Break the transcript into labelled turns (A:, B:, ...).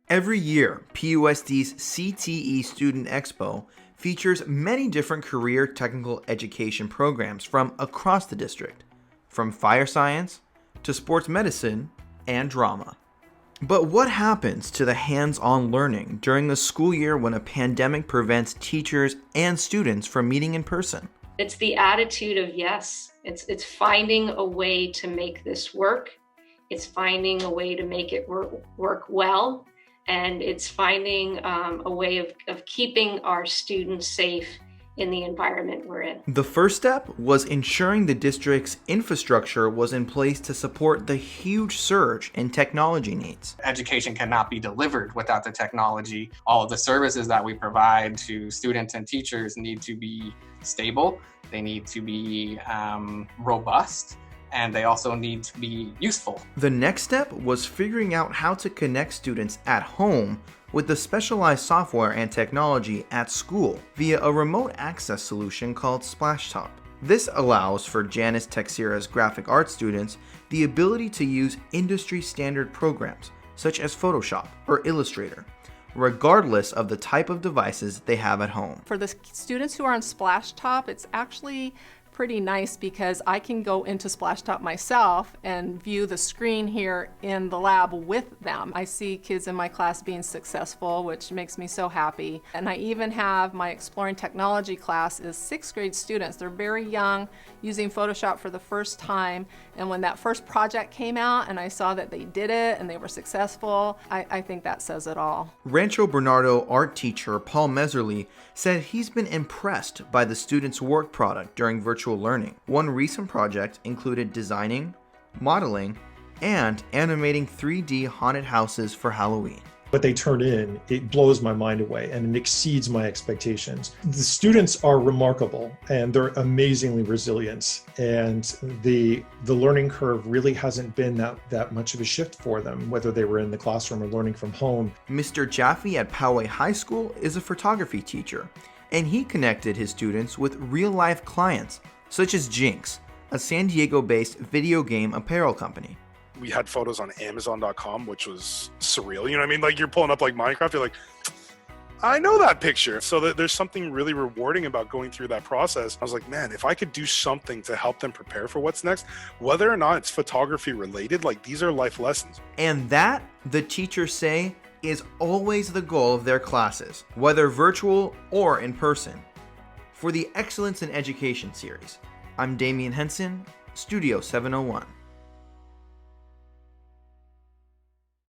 A: Every year, PUSD's CTE Student Expo features many different career technical education programs from across the district, from fire science to sports medicine and drama. But what happens to the hands-on learning during a school year when a pandemic prevents teachers and students from meeting in person?
B: It's the attitude of yes. It's finding a way to make this work. It's finding a way to make it work well. And it's finding a way of keeping our students safe in the environment we're in.
A: The first step was ensuring the district's infrastructure was in place to support the huge surge in technology needs.
C: Education cannot be delivered without the technology. All of the services that we provide to students and teachers need to be stable, they need to be robust, and they also need to be useful.
A: The next step was figuring out how to connect students at home with the specialized software and technology at school via a remote access solution called SplashTop. This allows for Janice Texira's graphic arts students the ability to use industry standard programs such as Photoshop or Illustrator, regardless of the type of devices they have at home.
D: For the students who are on SplashTop, it's actually pretty nice because I can go into SplashTop myself and view the screen here in the lab with them. I see kids in my class being successful, which makes me so happy. And I even have my Exploring Technology class is 6th grade students. They're very young, using Photoshop for the first time. And when that first project came out and I saw that they did it and they were successful, I think that says it all.
A: Rancho Bernardo art teacher Paul Meserly said he's been impressed by the students' work product during virtual learning. One recent project included designing, modeling, and animating 3D haunted houses for Halloween.
E: What they turn in, it blows my mind away and it exceeds my expectations. The students are remarkable and they're amazingly resilient, and the learning curve really hasn't been that much of a shift for them, whether they were in the classroom or learning from home.
A: Mr. Jaffe at Poway High School is a photography teacher, and he connected his students with real-life clients such as Jinx, a San Diego-based video game apparel company.
F: We had photos on Amazon.com, which was surreal. You know what I mean? Like, you're pulling up like Minecraft, you're like, I know that picture. So there's something really rewarding about going through that process. I was like, man, if I could do something to help them prepare for what's next, whether or not it's photography related, like, these are life lessons.
A: And that, the teachers say, is always the goal of their classes, whether virtual or in person. For the Excellence in Education series, I'm Damian Henson, Studio 701.